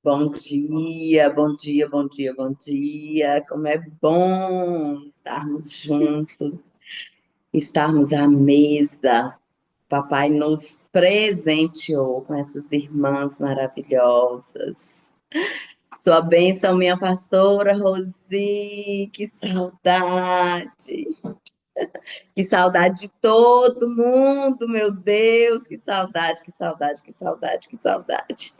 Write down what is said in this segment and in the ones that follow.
Bom dia, bom dia, bom dia, bom dia. Como é bom estarmos juntos, estarmos à mesa. Papai nos presenteou com essas irmãs maravilhosas. Sua bênção, minha pastora Rosi, que saudade. Que saudade de todo mundo, meu Deus, que saudade, que saudade, que saudade, que saudade.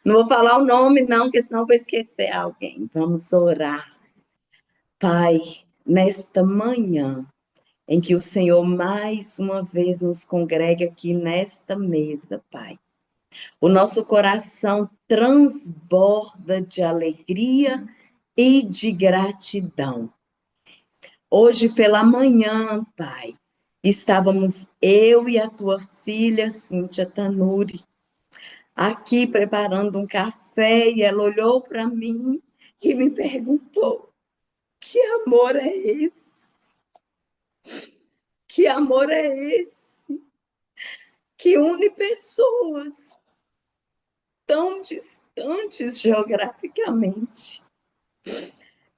Não vou falar o nome, não, porque senão eu vou esquecer alguém. Vamos orar. Pai, nesta manhã em que o Senhor mais uma vez nos congrega aqui nesta mesa, Pai, o nosso coração transborda de alegria e de gratidão. Hoje pela manhã, Pai, estávamos eu e a tua filha, Cíntia Tanuri, aqui preparando um café e ela olhou para mim e me perguntou: que amor é esse? Que amor é esse que une pessoas tão distantes geograficamente?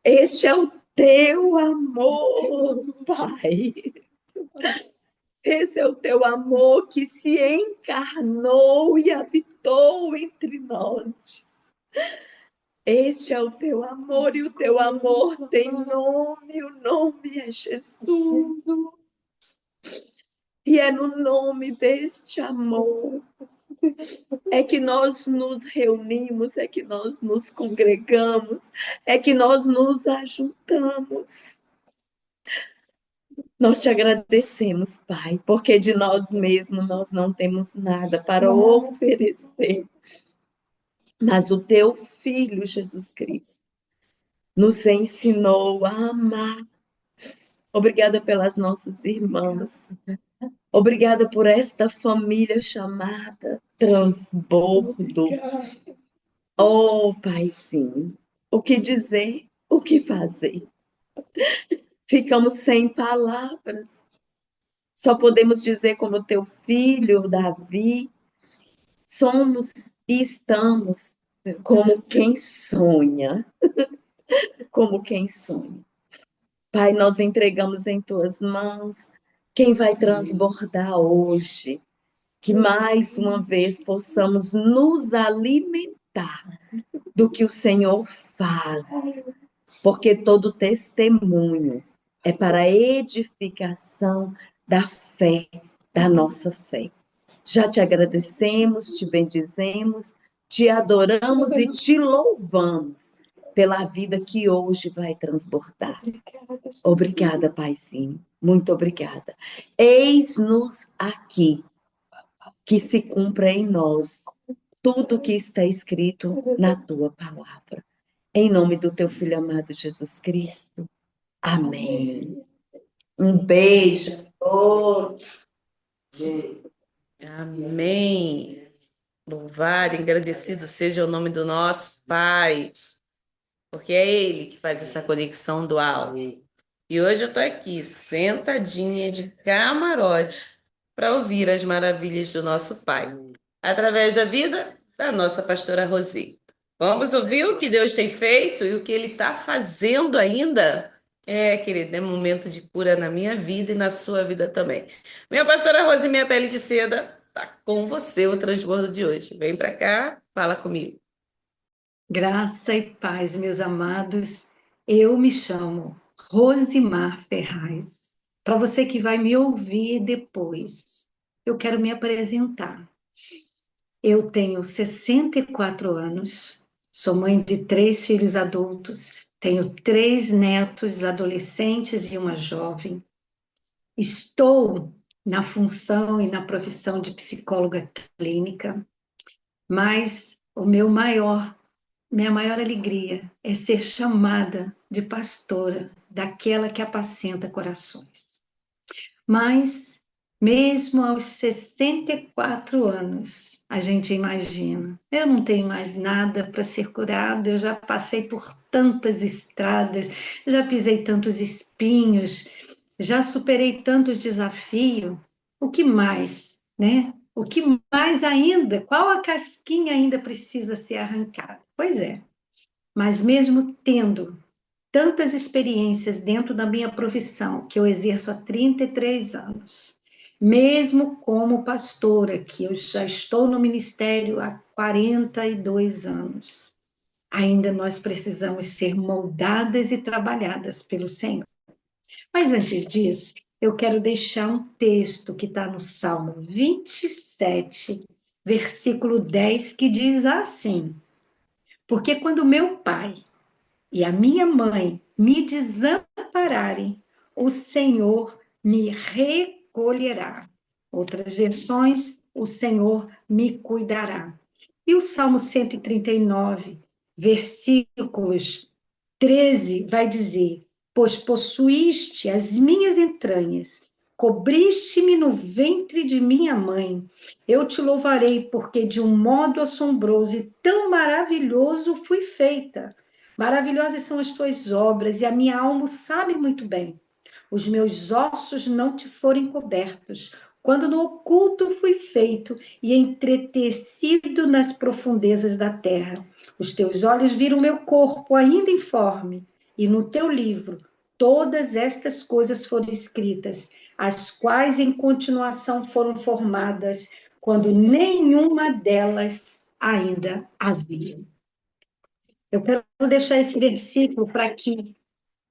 Este é o teu amor, Pai. Esse é o teu amor que se encarnou e habitou entre nós. Este é o teu amor e o teu amor tem nome, o nome é Jesus. E é no nome deste amor é que nós nos reunimos, é que nós nos congregamos, é que nós nos ajuntamos. Nós te agradecemos, Pai, porque de nós mesmos nós não temos nada para oferecer, mas o teu Filho Jesus Cristo nos ensinou a amar. Obrigada pelas nossas irmãs. Obrigada por esta família chamada Transbordo. Oh, Paizinho, o que dizer, o que fazer? Ficamos sem palavras. Só podemos dizer como teu filho, Davi, somos e estamos como quem sonha. Como quem sonha. Pai, nós entregamos em tuas mãos quem vai transbordar hoje. Que mais uma vez possamos nos alimentar do que o Senhor faz, porque todo testemunho é para a edificação da fé, da nossa fé. Já te agradecemos, te bendizemos, te adoramos e te louvamos pela vida que hoje vai transbordar. Obrigada, Paizinho. Muito obrigada. Eis-nos aqui, que se cumpra em nós tudo que está escrito na tua palavra. Em nome do teu filho amado Jesus Cristo. Amém. Um beijo. Amém. Louvado e agradecido seja o nome do nosso Pai, porque é Ele que faz essa conexão dual. E hoje eu estou aqui, sentadinha de camarote, para ouvir as maravilhas do nosso Pai, através da vida da nossa pastora Rosi. Vamos ouvir o que Deus tem feito e o que Ele está fazendo ainda? Querido, é momento de cura na minha vida e na sua vida também. Minha pastora Rosi, minha pele de seda, tá com você o transbordo de hoje. Vem para cá, fala comigo. Graça e paz, meus amados. Eu me chamo Rosimar Ferraz. Para você que vai me ouvir depois, eu quero me apresentar. Eu tenho 64 anos, sou mãe de 3 filhos adultos, tenho 3 netos adolescentes e uma jovem. Estou na função e na profissão de psicóloga clínica, mas minha maior alegria é ser chamada de pastora, daquela que apacenta corações. Mas, mesmo aos 64 anos, a gente imagina, eu não tenho mais nada para ser curado, eu já passei por tantas estradas, já pisei tantos espinhos, já superei tantos desafios, o que mais, né? O que mais ainda? Qual a casquinha ainda precisa ser arrancada? Pois é, mas mesmo tendo tantas experiências dentro da minha profissão, que eu exerço há 33 anos, mesmo como pastora, que eu já estou no ministério há 42 anos, ainda nós precisamos ser moldadas e trabalhadas pelo Senhor. Mas antes disso, eu quero deixar um texto que está no Salmo 27, versículo 10, que diz assim: Porque quando meu pai e a minha mãe me desampararem, o Senhor me recolherá. Outras versões, o Senhor me cuidará. E o Salmo 139, versículos 13, vai dizer: Pois possuíste as minhas entranhas, cobriste-me no ventre de minha mãe. Eu te louvarei, porque de um modo assombroso e tão maravilhoso fui feita. Maravilhosas são as tuas obras, e a minha alma o sabe muito bem. Os meus ossos não te foram cobertos, quando no oculto fui feito e entretecido nas profundezas da terra. Os teus olhos viram meu corpo ainda informe, e no teu livro todas estas coisas foram escritas, as quais em continuação foram formadas, quando nenhuma delas ainda havia. Eu quero deixar esse versículo para que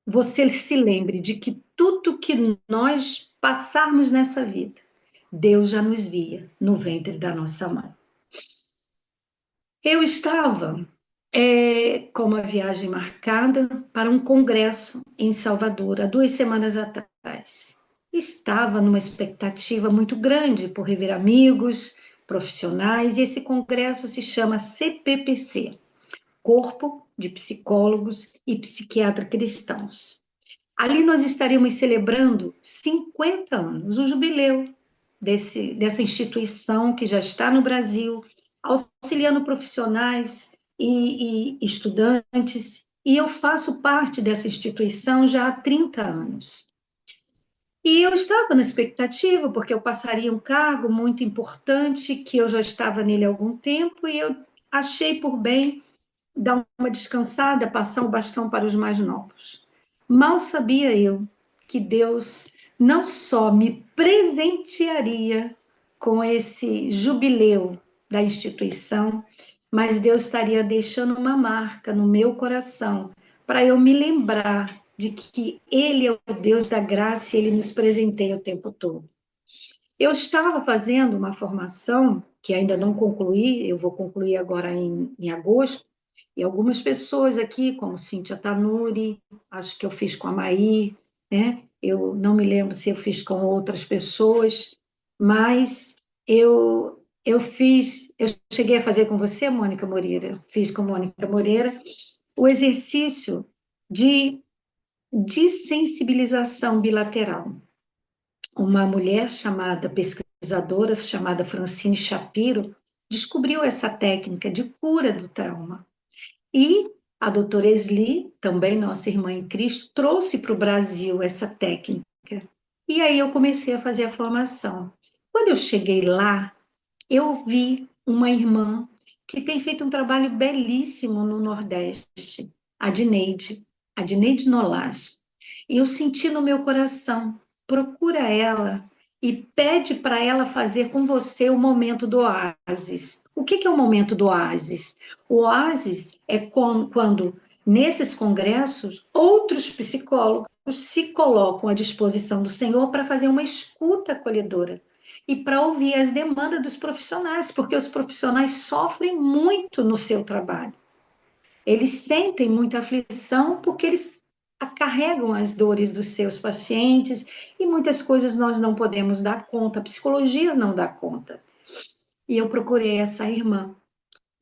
você se lembre de que tudo que nós passarmos nessa vida, Deus já nos via no ventre da nossa mãe. Eu estava com uma viagem marcada para um congresso em Salvador, há 2 semanas atrás. Estava numa expectativa muito grande por rever amigos, profissionais, e esse congresso se chama CPPC, Corpo de Psicólogos e Psiquiatras Cristãos. Ali nós estaríamos celebrando 50 anos, o jubileu dessa instituição que já está no Brasil, auxiliando profissionais e estudantes, e eu faço parte dessa instituição já há 30 anos. E eu estava na expectativa, porque eu passaria um cargo muito importante, que eu já estava nele há algum tempo, e eu achei por bem dar uma descansada, passar o bastão para os mais novos. Mal sabia eu que Deus não só me presentearia com esse jubileu da instituição, mas Deus estaria deixando uma marca no meu coração para eu me lembrar de que Ele é o Deus da graça e Ele nos presenteia o tempo todo. Eu estava fazendo uma formação que ainda não concluí, eu vou concluir agora em agosto, e algumas pessoas aqui, como Cíntia Tanuri, acho que eu fiz com a Maí, né? Eu não me lembro se eu fiz com outras pessoas, mas eu fiz, eu cheguei a fazer com você, Mônica Moreira, fiz com Mônica Moreira, o exercício de desensibilização bilateral. Uma mulher pesquisadora chamada Francine Shapiro, descobriu essa técnica de cura do trauma. E a doutora Esli, também nossa irmã em Cristo, trouxe para o Brasil essa técnica. E aí eu comecei a fazer a formação. Quando eu cheguei lá, eu vi uma irmã que tem feito um trabalho belíssimo no Nordeste, a Dineide Nolasco. E eu senti no meu coração, procura ela e pede para ela fazer com você o momento do oásis. O que é o momento do oásis? O oásis é quando, nesses congressos, outros psicólogos se colocam à disposição do Senhor para fazer uma escuta acolhedora e para ouvir as demandas dos profissionais, porque os profissionais sofrem muito no seu trabalho. Eles sentem muita aflição porque eles carregam as dores dos seus pacientes e muitas coisas nós não podemos dar conta, a psicologia não dá conta. E eu procurei essa irmã.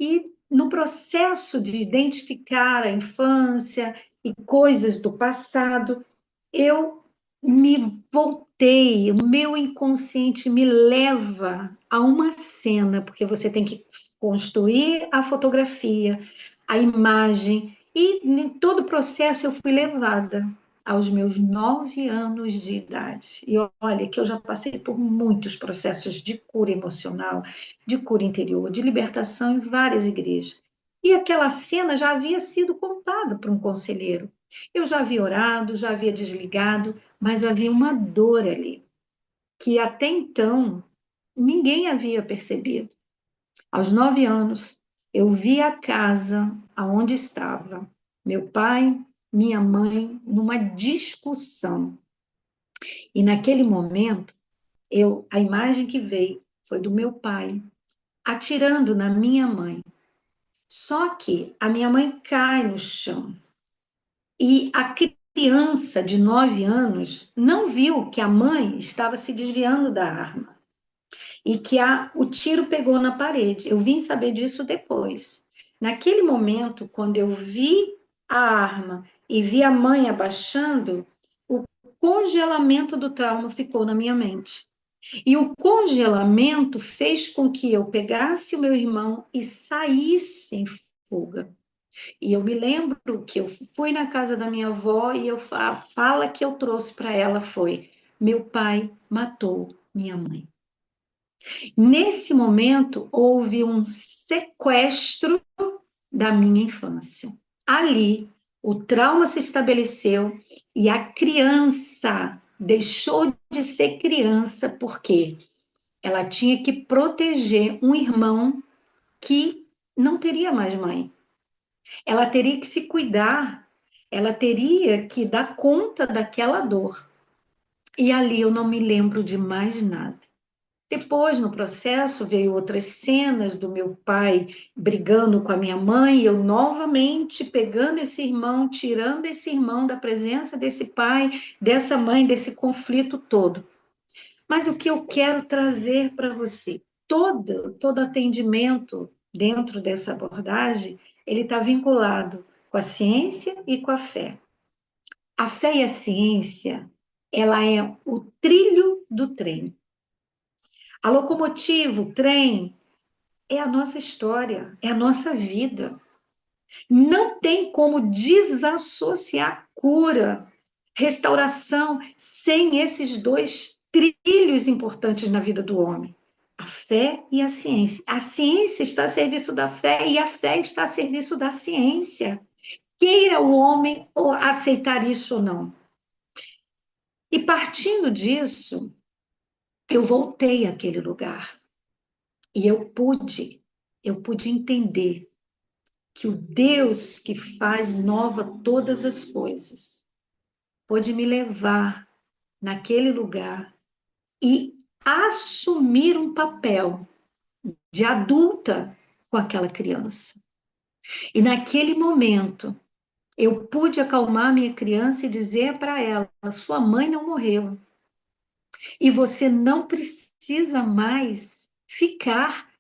E no processo de identificar a infância e coisas do passado, eu me voltei, o meu inconsciente me leva a uma cena, porque você tem que construir a fotografia, a imagem, e em todo o processo eu fui levada aos meus 9 anos de idade. E olha que eu já passei por muitos processos de cura emocional, de cura interior, de libertação em várias igrejas. E aquela cena já havia sido contada para um conselheiro. Eu já havia orado, já havia desligado, mas havia uma dor ali, que até então ninguém havia percebido. Aos 9 anos, eu vi a casa aonde estava meu pai, minha mãe, numa discussão. E naquele momento, a imagem que veio foi do meu pai atirando na minha mãe. Só que a minha mãe cai no chão e a criança de 9 anos não viu que a mãe estava se desviando da arma e que o tiro pegou na parede. Eu vim saber disso depois. Naquele momento, quando eu vi a arma e vi a mãe abaixando, o congelamento do trauma ficou na minha mente. E o congelamento fez com que eu pegasse o meu irmão e saísse em fuga. E eu me lembro que eu fui na casa da minha avó e a fala que eu trouxe para ela foi: meu pai matou minha mãe. Nesse momento, houve um sequestro da minha infância. Ali, o trauma se estabeleceu e a criança deixou de ser criança porque ela tinha que proteger um irmão que não teria mais mãe. Ela teria que se cuidar, ela teria que dar conta daquela dor. E ali eu não me lembro de mais nada. Depois, no processo, veio outras cenas do meu pai brigando com a minha mãe, eu novamente pegando esse irmão, tirando esse irmão da presença desse pai, dessa mãe, desse conflito todo. Mas o que eu quero trazer para você, todo atendimento dentro dessa abordagem, ele está vinculado com a ciência e com a fé. A fé e a ciência, ela é o trilho do trem. A locomotiva, o trem, é a nossa história, é a nossa vida. Não tem como desassociar cura, restauração, sem esses dois trilhos importantes na vida do homem. A fé e a ciência. A ciência está a serviço da fé e a fé está a serviço da ciência. Queira o homem aceitar isso ou não. E partindo disso, eu voltei àquele lugar. E eu pude entender que o Deus que faz nova todas as coisas pôde me levar naquele lugar e assumir um papel de adulta com aquela criança. E naquele momento, eu pude acalmar minha criança e dizer para ela: sua mãe não morreu. E você não precisa mais ficar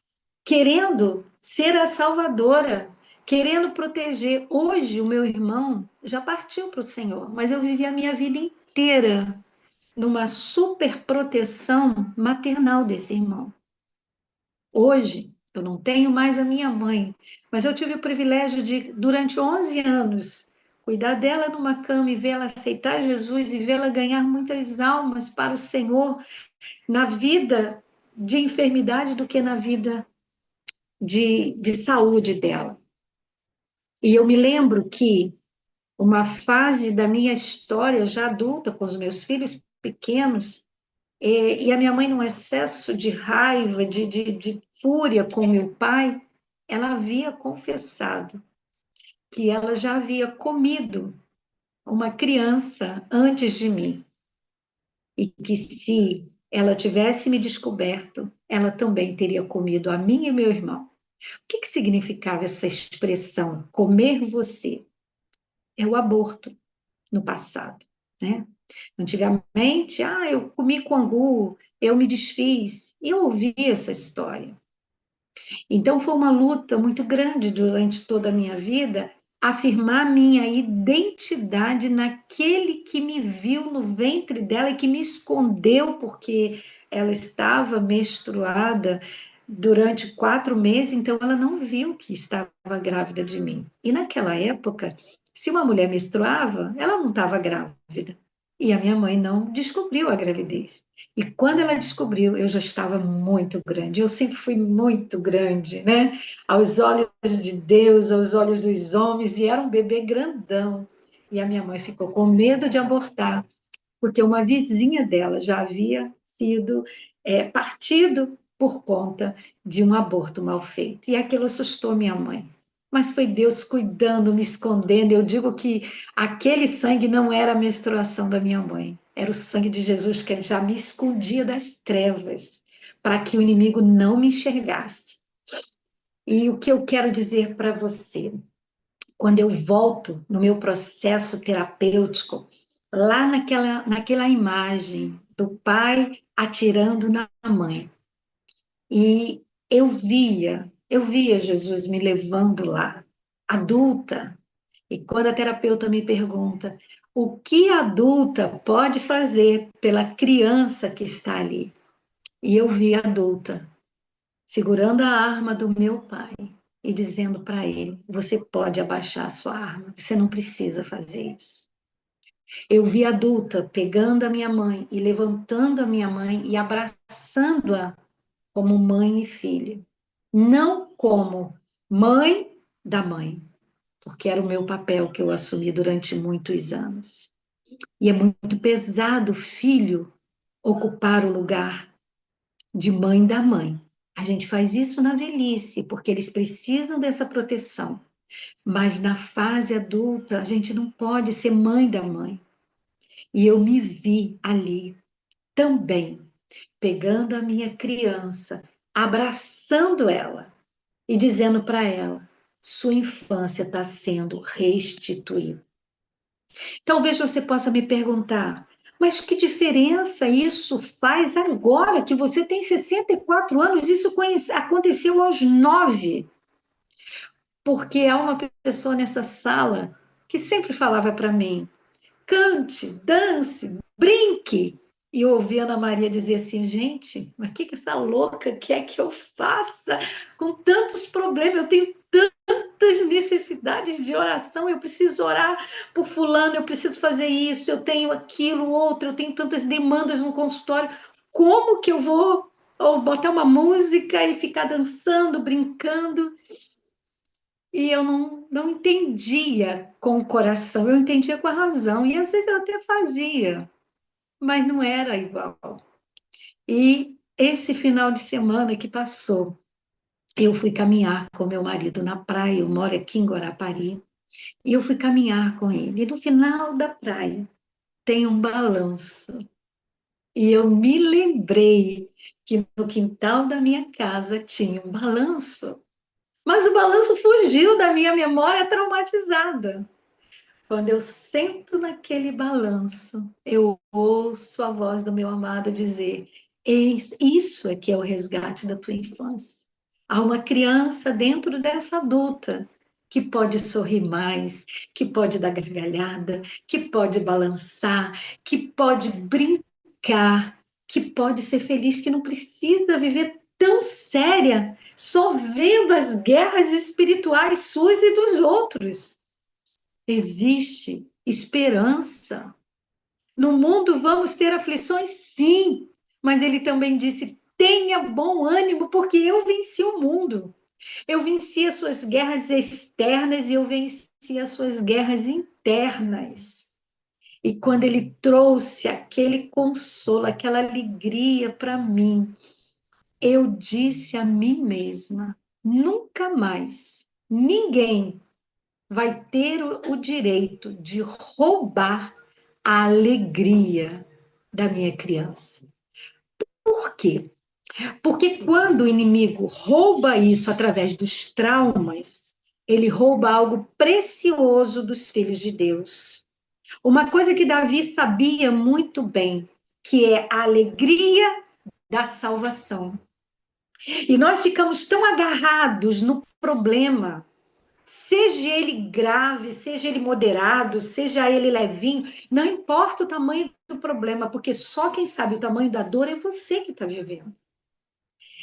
querendo ser a salvadora, querendo proteger. Hoje, o meu irmão já partiu para o Senhor, mas eu vivi a minha vida inteira numa super proteção maternal desse irmão. Hoje, eu não tenho mais a minha mãe, mas eu tive o privilégio de, durante 11 anos, cuidar dela numa cama e vê-la aceitar Jesus e vê-la ganhar muitas almas para o Senhor na vida de enfermidade do que na vida de saúde dela. E eu me lembro que uma fase da minha história já adulta, com os meus filhos pequenos, e a minha mãe num excesso de raiva, de fúria com meu pai, ela havia confessado que ela já havia comido uma criança antes de mim, e que se ela tivesse me descoberto, ela também teria comido a mim e meu irmão. O que significava essa expressão, comer você? É o aborto no passado, né? Antigamente, eu comi com angu, eu me desfiz, e eu ouvi essa história. Então, foi uma luta muito grande durante toda a minha vida, afirmar minha identidade naquele que me viu no ventre dela e que me escondeu porque ela estava menstruada durante 4 meses, então ela não viu que estava grávida de mim. E naquela época, Se uma mulher menstruava, ela não estava grávida. E a minha mãe não descobriu a gravidez. E quando ela descobriu, eu já estava muito grande. Eu sempre fui muito grande, né? Aos olhos de Deus, aos olhos dos homens, e era um bebê grandão. E a minha mãe ficou com medo de abortar, porque uma vizinha dela já havia sido partido por conta de um aborto mal feito. E aquilo assustou minha mãe. Mas foi Deus cuidando, me escondendo. Eu digo que aquele sangue não era a menstruação da minha mãe, era o sangue de Jesus que já me escondia das trevas, para que o inimigo não me enxergasse. E o que eu quero dizer para você, quando eu volto no meu processo terapêutico, lá naquela imagem do pai atirando na mãe, e eu via Jesus me levando lá, adulta. E quando a terapeuta me pergunta o que a adulta pode fazer pela criança que está ali, e eu vi a adulta segurando a arma do meu pai e dizendo para ele: você pode abaixar a sua arma, você não precisa fazer isso. Eu vi a adulta pegando a minha mãe e levantando a minha mãe e abraçando-a como mãe e filha, não como mãe da mãe, porque era o meu papel que eu assumi durante muitos anos. E é muito pesado o filho ocupar o lugar de mãe da mãe. A gente faz isso na velhice, porque eles precisam dessa proteção. Mas na fase adulta, a gente não pode ser mãe da mãe. E eu me vi ali também, pegando a minha criança, abraçando ela e dizendo para ela: sua infância está sendo restituída. Talvez você possa me perguntar, mas que diferença isso faz agora que você tem 64 anos? Isso aconteceu aos 9. Porque há uma pessoa nessa sala que sempre falava para mim: cante, dance, brinque. E eu ouvi a Ana Maria dizer assim: gente, mas o que essa louca quer que eu faça com tantos problemas? Eu tenho tantas necessidades de oração, eu preciso orar por fulano, eu preciso fazer isso, eu tenho aquilo, outro, eu tenho tantas demandas no consultório. Como que eu vou botar uma música e ficar dançando, brincando? E eu não entendia com o coração, eu entendia com a razão. E às vezes eu até fazia, mas não era igual. E esse final de semana que passou, eu fui caminhar com meu marido na praia, eu moro aqui em Guarapari, e eu fui caminhar com ele. E no final da praia tem um balanço. E eu me lembrei que no quintal da minha casa tinha um balanço. Mas o balanço fugiu da minha memória traumatizada. Quando eu sento naquele balanço, eu ouço a voz do meu amado dizer: eis, isso é que é o resgate da tua infância. Há uma criança dentro dessa adulta que pode sorrir mais, que pode dar gargalhada, que pode balançar, que pode brincar, que pode ser feliz, que não precisa viver tão séria, só vendo as guerras espirituais suas e dos outros. Existe esperança. No mundo vamos ter aflições, sim, mas ele também disse: tenha bom ânimo, porque eu venci o mundo. Eu venci as suas guerras externas e eu venci as suas guerras internas. E quando ele trouxe aquele consolo, aquela alegria para mim, eu disse a mim mesma: nunca mais ninguém vai ter o direito de roubar a alegria da minha criança. Por quê? Porque quando o inimigo rouba isso através dos traumas, ele rouba algo precioso dos filhos de Deus. Uma coisa que Davi sabia muito bem, que é a alegria da salvação. E nós ficamos tão agarrados no problema, seja ele grave, seja ele moderado, seja ele levinho, não importa o tamanho do problema, porque só quem sabe o tamanho da dor é você que está vivendo.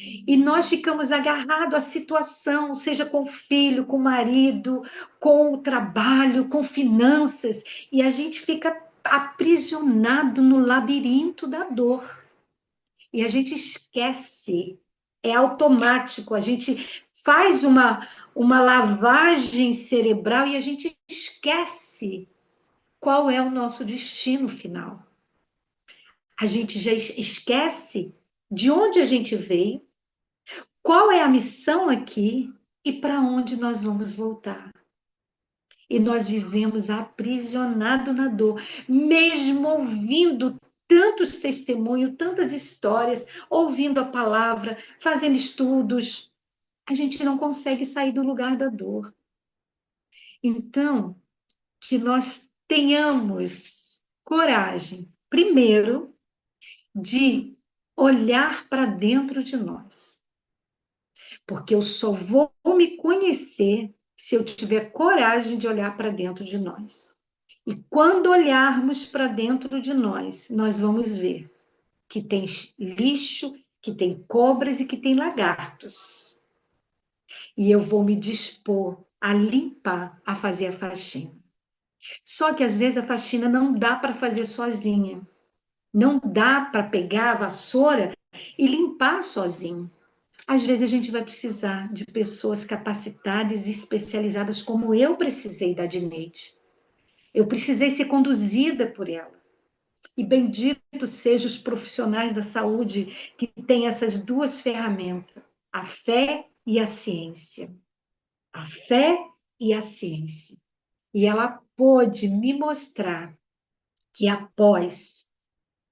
E nós ficamos agarrados à situação, seja com o filho, com o marido, com o trabalho, com finanças, e a gente fica aprisionado no labirinto da dor. E a gente esquece, é automático, a gente faz uma lavagem cerebral e a gente esquece qual é o nosso destino final. A gente já esquece de onde a gente veio, qual é a missão aqui e para onde nós vamos voltar. E nós vivemos aprisionados na dor, mesmo ouvindo tantos testemunhos, tantas histórias, ouvindo a palavra, fazendo estudos, a gente não consegue sair do lugar da dor. Então, que nós tenhamos coragem, primeiro, de olhar para dentro de nós. Porque eu só vou me conhecer se eu tiver coragem de olhar para dentro de nós. E quando olharmos para dentro de nós, nós vamos ver que tem lixo, que tem cobras e que tem lagartos. E eu vou me dispor a limpar, a fazer a faxina. Só que às vezes a faxina não dá para fazer sozinha. Não dá para pegar a vassoura e limpar sozinho. Às vezes a gente vai precisar de pessoas capacitadas e especializadas, como eu precisei da Dineide. Eu precisei ser conduzida por ela. E bendito sejam os profissionais da saúde que têm essas duas ferramentas, a fé e a ciência. A fé e a ciência. E ela pôde me mostrar que após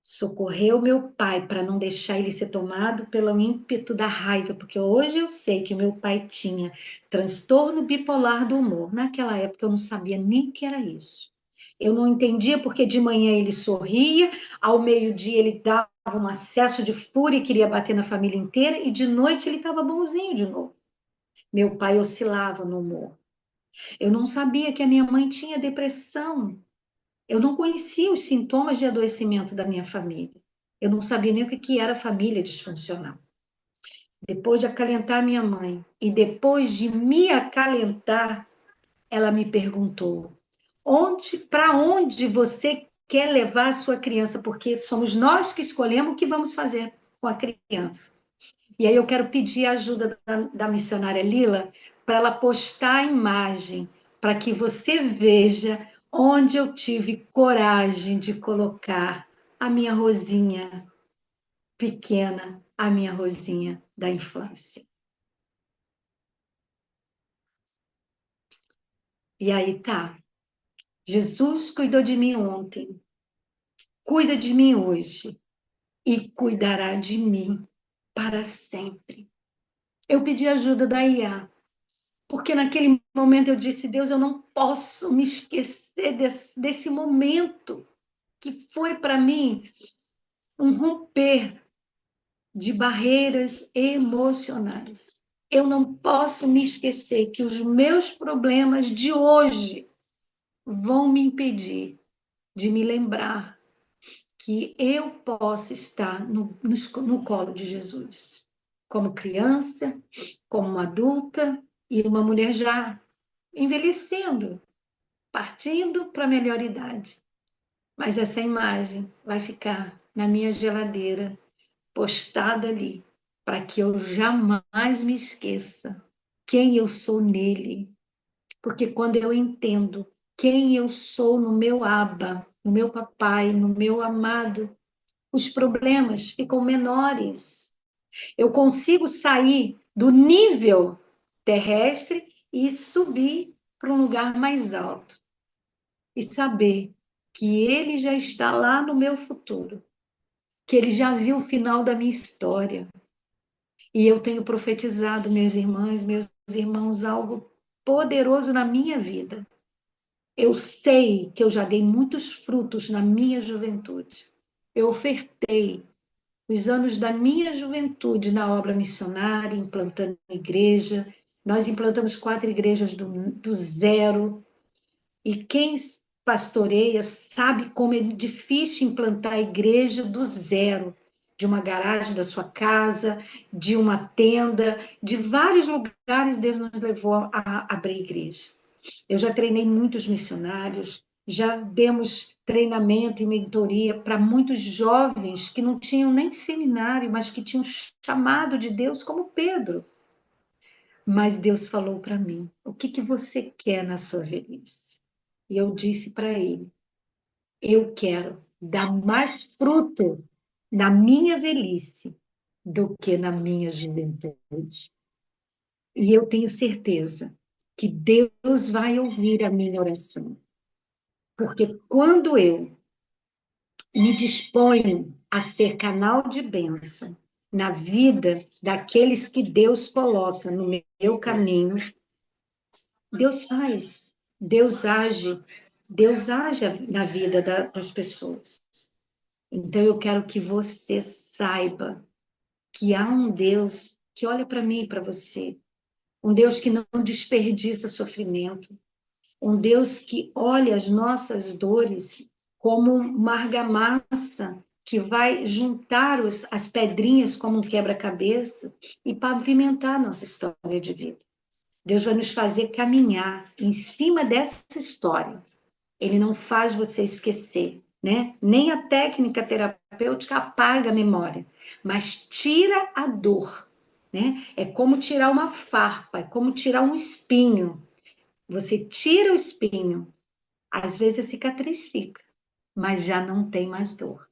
socorrer o meu pai para não deixar ele ser tomado pelo ímpeto da raiva, porque hoje eu sei que o meu pai tinha transtorno bipolar do humor. Naquela época eu não sabia nem o que era isso. Eu não entendia porque de manhã ele sorria, ao meio-dia ele dava um acesso de fúria e queria bater na família inteira, e de noite ele estava bonzinho de novo. Meu pai oscilava no humor. Eu não sabia que a minha mãe tinha depressão. Eu não conhecia os sintomas de adoecimento da minha família. Eu não sabia nem o que era família disfuncional. Depois de acalentar minha mãe e depois de me acalentar, ela me perguntou: para onde você quer levar a sua criança? Porque somos nós que escolhemos o que vamos fazer com a criança. E aí eu quero pedir a ajuda da missionária Lila para ela postar a imagem, para que você veja onde eu tive coragem de colocar a minha Rosinha pequena, a minha Rosinha da infância. E aí tá. Jesus cuidou de mim ontem, cuida de mim hoje e cuidará de mim para sempre. Eu pedi ajuda da IA, porque naquele momento eu disse: Deus, eu não posso me esquecer desse momento que foi para mim um romper de barreiras emocionais. Eu não posso me esquecer que os meus problemas de hoje vão me impedir de me lembrar que eu posso estar no colo de Jesus, como criança, como uma adulta e uma mulher já envelhecendo, partindo para a melhor idade. Mas essa imagem vai ficar na minha geladeira, postada ali, para que eu jamais me esqueça quem eu sou nele. Porque quando eu entendo quem eu sou no meu Abba, no meu papai, no meu amado, os problemas ficam menores. Eu consigo sair do nível terrestre e subir para um lugar mais alto. E saber que ele já está lá no meu futuro, que ele já viu o final da minha história. E eu tenho profetizado, minhas irmãs, meus irmãos, algo poderoso na minha vida. Eu sei que eu já dei muitos frutos na minha juventude. Eu ofertei os anos da minha juventude na obra missionária, implantando igreja. Nós implantamos 4 igrejas do zero. E quem pastoreia sabe como é difícil implantar a igreja do zero. de uma garagem da sua casa, de uma tenda, de vários lugares Deus nos levou a abrir igreja. Eu já treinei muitos missionários, já demos treinamento e mentoria para muitos jovens que não tinham nem seminário, mas que tinham chamado de Deus, como Pedro. Mas Deus falou para mim: o que que você quer na sua velhice? E eu disse para ele: eu quero dar mais fruto na minha velhice do que na minha juventude. E eu tenho certeza que Deus vai ouvir a minha oração. Porque quando eu me disponho a ser canal de bênção na vida daqueles que Deus coloca no meu caminho, Deus faz, Deus age na vida das pessoas. Então eu quero que você saiba que há um Deus que olha para mim e para você, um Deus que não desperdiça sofrimento, um Deus que olha as nossas dores como uma argamassa que vai juntar as pedrinhas como um quebra-cabeça e pavimentar a nossa história de vida. Deus vai nos fazer caminhar em cima dessa história. Ele não faz você esquecer, né? Nem a técnica terapêutica apaga a memória, mas tira a dor, né? É como tirar uma farpa, é como tirar um espinho. Você tira o espinho, às vezes a cicatriz fica, mas já não tem mais dor.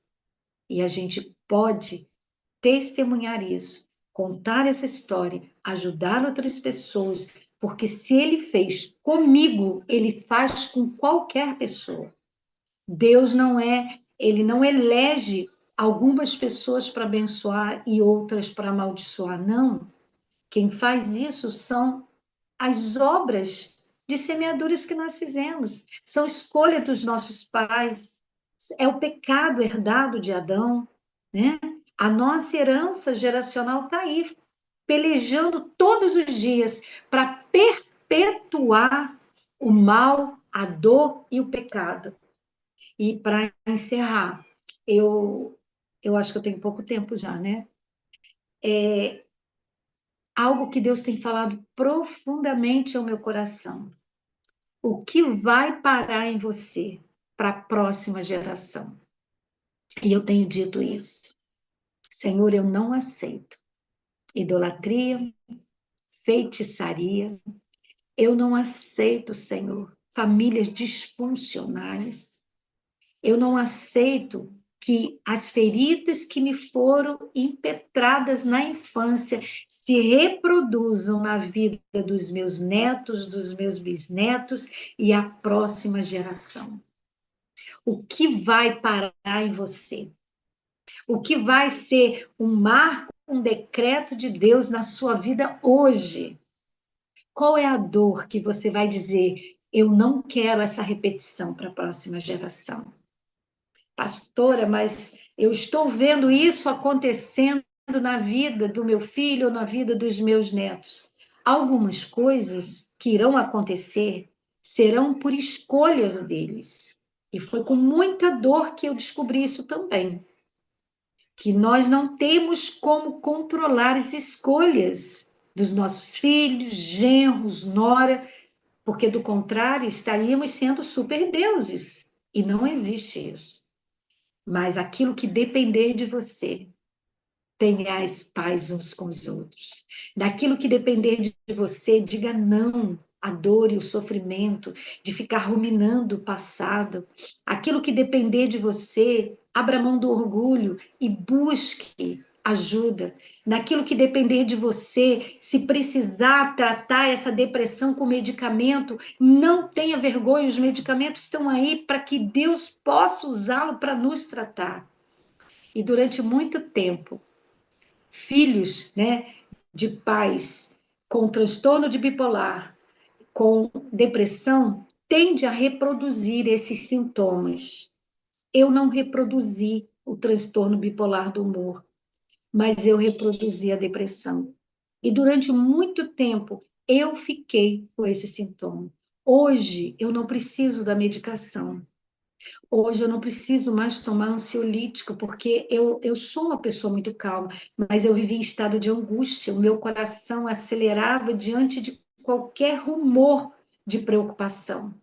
E a gente pode testemunhar isso, contar essa história, ajudar outras pessoas, porque se ele fez comigo, ele faz com qualquer pessoa. Deus não é, ele não elege algumas pessoas para abençoar e outras para amaldiçoar, não. Quem faz isso são as obras de semeaduras que nós fizemos, são escolha dos nossos pais, é o pecado herdado de Adão, né? A nossa herança geracional está aí, pelejando todos os dias para perpetuar o mal, a dor e o pecado. E para encerrar, eu acho que eu tenho pouco tempo já, né? Algo que Deus tem falado profundamente ao meu coração. O que vai parar em você para a próxima geração? E eu tenho dito isso. Senhor, eu não aceito idolatria, feitiçaria. Eu não aceito, Senhor, famílias disfuncionais. Eu não aceito que as feridas que me foram impetradas na infância se reproduzam na vida dos meus netos, dos meus bisnetos e a próxima geração. O que vai parar em você? O que vai ser um marco, um decreto de Deus na sua vida hoje? Qual é a dor que você vai dizer, eu não quero essa repetição para a próxima geração? Pastora, mas eu estou vendo isso acontecendo na vida do meu filho ou na vida dos meus netos. Algumas coisas que irão acontecer serão por escolhas deles. E foi com muita dor que eu descobri isso também. Que nós não temos como controlar as escolhas dos nossos filhos, genros, nora, porque do contrário estaríamos sendo superdeuses. E não existe isso. Mas aquilo que depender de você, tenhais paz uns com os outros. Daquilo que depender de você, diga não à dor e o sofrimento, de ficar ruminando o passado. Aquilo que depender de você, abra mão do orgulho e busque ajuda. Naquilo que depender de você, se precisar tratar essa depressão com medicamento, não tenha vergonha, os medicamentos estão aí para que Deus possa usá-lo para nos tratar. E durante muito tempo, filhos, né, de pais com transtorno de bipolar, com depressão, tende a reproduzir esses sintomas. Eu não reproduzi o transtorno bipolar do humor, mas eu reproduzi a depressão. E durante muito tempo eu fiquei com esse sintoma. Hoje eu não preciso da medicação. Hoje eu não preciso mais tomar ansiolítico, porque eu sou uma pessoa muito calma, mas eu vivi em estado de angústia, o meu coração acelerava diante de qualquer rumor de preocupação.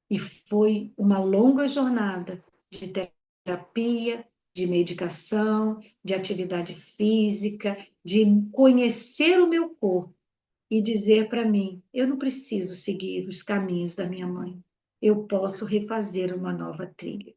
E foi uma longa jornada de terapia, de medicação, de atividade física, de conhecer o meu corpo e dizer para mim: eu não preciso seguir os caminhos da minha mãe, eu posso refazer uma nova trilha.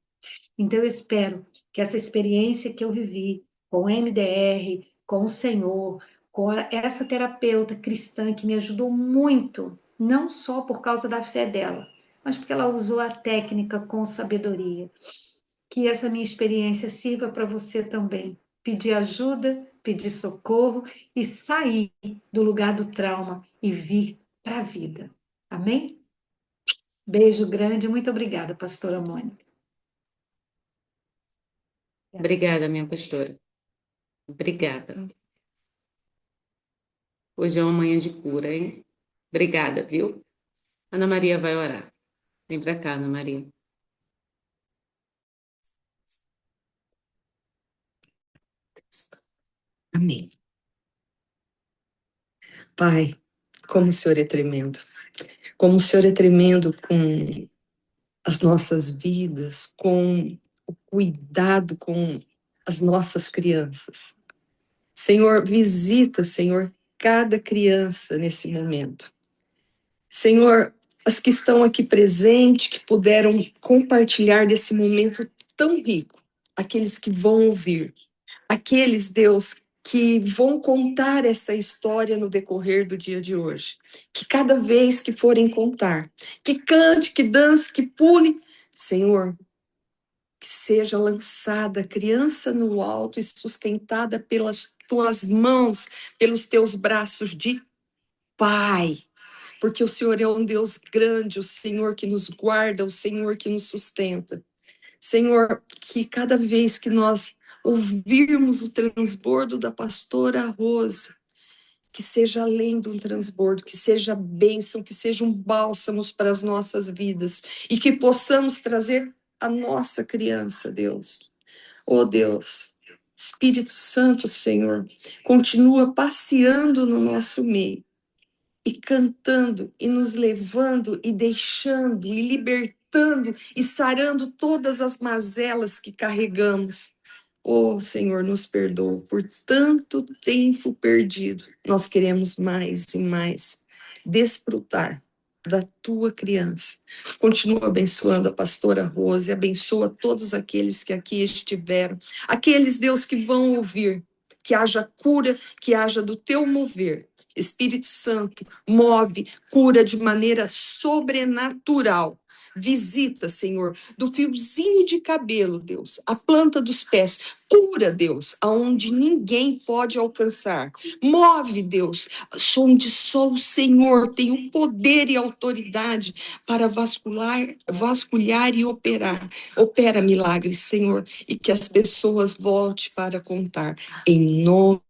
Então, eu espero que essa experiência que eu vivi com o MDR, com o Senhor, com essa terapeuta cristã que me ajudou muito, não só por causa da fé dela, mas porque ela usou a técnica com sabedoria, que essa minha experiência sirva para você também. Pedir ajuda, pedir socorro e sair do lugar do trauma e vir para a vida. Amém? Beijo grande, muito obrigada, pastora Mônica. Obrigada, minha pastora. Obrigada. Hoje é uma manhã de cura, hein? Obrigada, viu? Ana Maria vai orar. Vem para cá, Ana Maria. Amém. Pai, como o Senhor é tremendo. Como o Senhor é tremendo com as nossas vidas, com o cuidado com as nossas crianças. Senhor, visita, Senhor, cada criança nesse momento. Senhor, as que estão aqui presentes, que puderam compartilhar desse momento tão rico, aqueles que vão ouvir, aqueles, Deus, que vão contar essa história no decorrer do dia de hoje. Que cada vez que forem contar, que cante, que dance, que pule, Senhor, que seja lançada a criança no alto e sustentada pelas tuas mãos, pelos teus braços de Pai. Porque o Senhor é um Deus grande, o Senhor que nos guarda, o Senhor que nos sustenta. Senhor, que cada vez que nós ouvirmos o transbordo da pastora Rosa, que seja além de um transbordo, que seja bênção, que seja um bálsamo para as nossas vidas e que possamos trazer a nossa criança, Deus. Oh, Deus, Espírito Santo, Senhor, continua passeando no nosso meio e cantando e nos levando e deixando e libertando e sarando todas as mazelas que carregamos. Oh, Senhor, nos perdoa por tanto tempo perdido. Nós queremos mais e mais desfrutar da tua criança. Continua abençoando a pastora Rose, abençoa todos aqueles que aqui estiveram, aqueles, Deus, que vão ouvir, que haja cura, que haja do teu mover. Espírito Santo, move, cura de maneira sobrenatural. Visita, Senhor, do fiozinho de cabelo, Deus, a planta dos pés. Cura, Deus, aonde ninguém pode alcançar. Move, Deus, onde só o Senhor tem o poder e autoridade para vasculhar e operar. Opera milagres, Senhor, e que as pessoas voltem para contar. Em nome